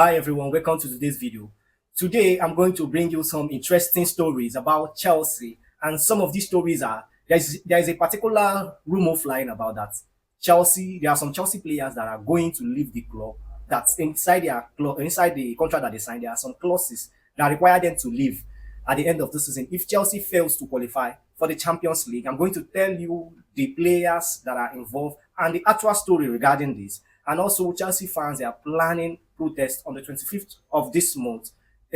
Hi everyone, welcome to today's video. Today I'm going to bring you some interesting stories about Chelsea, and some of these stories are there is a particular rumor flying about that Chelsea. There are some Chelsea players that are going to leave the club. That's inside the contract that they signed. There are some clauses that require them to leave at the end of the season if Chelsea fails to qualify for the Champions League. I'm going to tell you the players that are involved and the actual story regarding this. And also, Chelsea fans, they are planning protest on the 25th of this month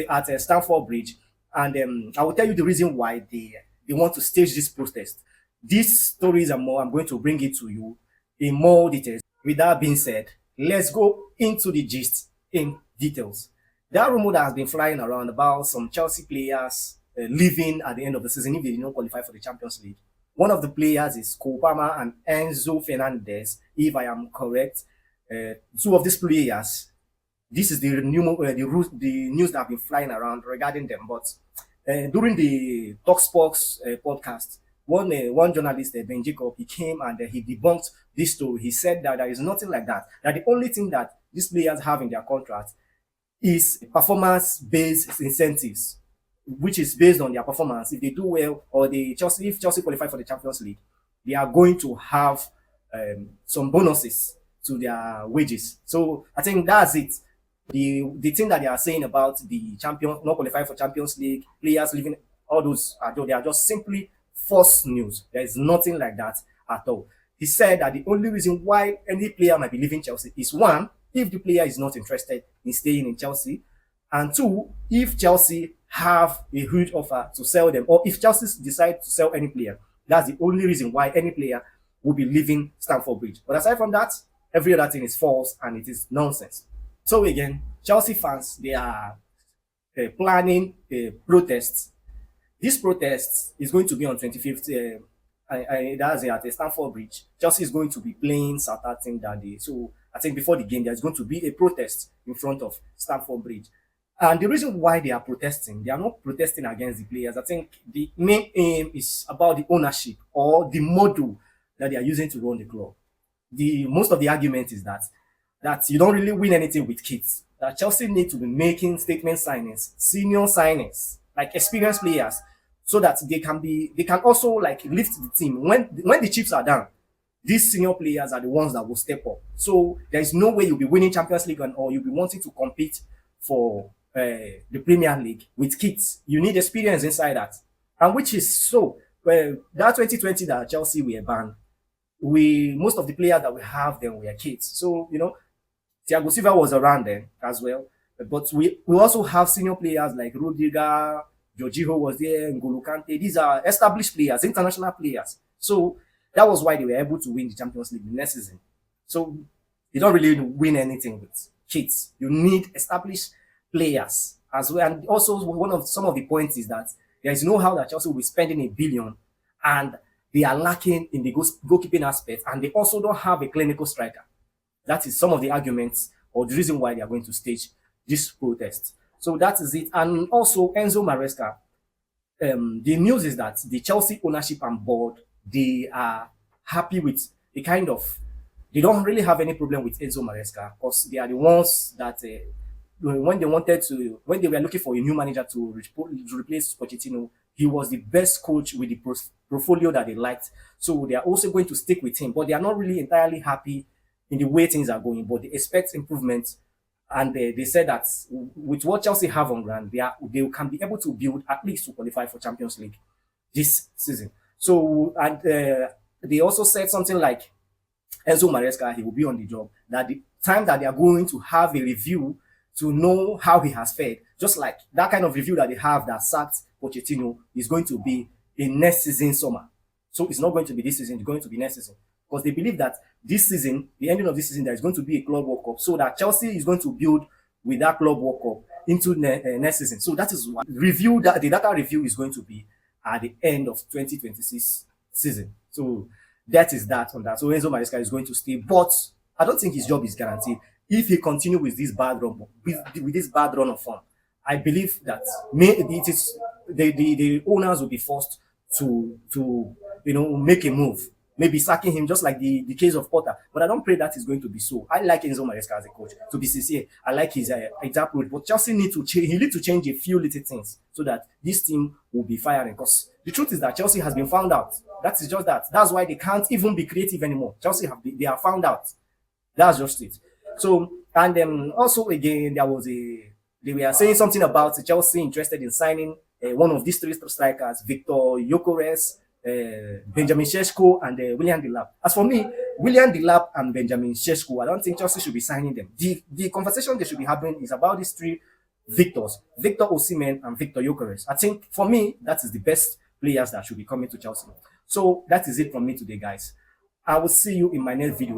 at Stamford Bridge. And I will tell you the reason why they want to stage this protest. These stories and more, I'm going to bring it to you in more details. With that being said, let's go into the gist in details. That rumor that has been flying around about some Chelsea players leaving at the end of the season if they did not qualify for the Champions League. One of the players is Kopama and Enzo Fernandez, if I am correct. Two of these players, this is the news that have been flying around regarding them. But during the Talksports podcast, one journalist, Ben Jacob, he came and he debunked this story. He said that there is nothing like that. That the only thing that these players have in their contract is performance-based incentives, which is based on their performance. If they do well, or if Chelsea qualify for the Champions League, they are going to have some bonuses to their wages. So I think that's it. The thing that they are saying about the champion not qualifying for Champions League, players leaving, all those they are just simply false news. There is nothing like that at all. He said that the only reason why any player might be leaving Chelsea is one, if the player is not interested in staying in Chelsea, and two, if Chelsea have a huge offer to sell them, or if Chelsea decide to sell any player. That's the only reason why any player will be leaving Stamford Bridge. But aside from that, every other thing is false and it is nonsense. So again, Chelsea fans, they are planning a protest. This protest is going to be on 25th. That's at Stamford Bridge. Chelsea is going to be playing Southampton that day. So I think before the game, there's going to be a protest in front of Stamford Bridge. And the reason why they are protesting, they are not protesting against the players. I think the main aim is about the ownership or the model that they are using to run the club. The most of the argument is that you don't really win anything with kids. That Chelsea need to be making statement signings, senior signings, like experienced players, so that they can also like lift the team when the chips are down. These senior players are the ones that will step up. So there is no way you'll be winning Champions League or you'll be wanting to compete for the Premier League with kids. You need experience inside that, and which is so. Well, that 2020 that Chelsea were banned, we most of the players that we have then were kids. So Thiago Silva was around then as well. But we also have senior players like Rudiger, Jorginho was there, N'Golo Kante. These are established players, international players. So that was why they were able to win the Champions League the next season. So you don't really win anything with kids. You need established players as well. And also some of the points is that there is no how that Chelsea will be spending a billion and they are lacking in the goalkeeping aspect, and they also don't have a clinical striker. That is some of the arguments or the reason why they are going to stage this protest. So that is it. And also Enzo Maresca. The news is that the Chelsea ownership and board, they are happy with the kind of. They don't really have any problem with Enzo Maresca because they are the ones that when they were looking for a new manager to replace Pochettino, he was the best coach with the portfolio that they liked. So they are also going to stick with him, but they are not really entirely happy in the way things are going, but they expect improvement. And they said that with what Chelsea have on ground, they can be able to build at least to qualify for Champions League this season. So, and they also said something like Enzo Maresca, he will be on the job, that the time that they are going to have a review to know how he has fared, just like that kind of review that they have that sacked Pochettino is going to be in next season summer. So it's not going to be this season, it's going to be next season. Because they believe that this season, the ending of this season, there is going to be a Club World Cup. So that Chelsea is going to build with that Club World Cup into next season. So that is what the data review is going to be at the end of 2026 season. So that is that on that. So Enzo Maresca is going to stay, but I don't think his job is guaranteed if he continues with this bad run with this bad run of form. I believe that it is the owners will be forced to make a move maybe sacking him, just like the case of Potter. But I don't pray that is going to be so. I like Enzo Maresca as a coach. To be sincere, I like his example. But Chelsea need to change. He need to change a few little things so that this team will be firing. Because the truth is that Chelsea has been found out. That is just that. That's why they can't even be creative anymore. Chelsea they are found out. That's just it. So, and also again, they were saying something about Chelsea interested in signing one of these three strikers, Victor Gyökeres, Benjamin Sesko, and William Delap. As for me, William Delap and Benjamin Sesko, I don't think Chelsea should be signing them. The conversation they should be having is about these three Victors, Victor Osimhen and Victor Gyökeres. I think for me, that is the best players that should be coming to Chelsea. So that is it from me today, guys. I will see you in my next video.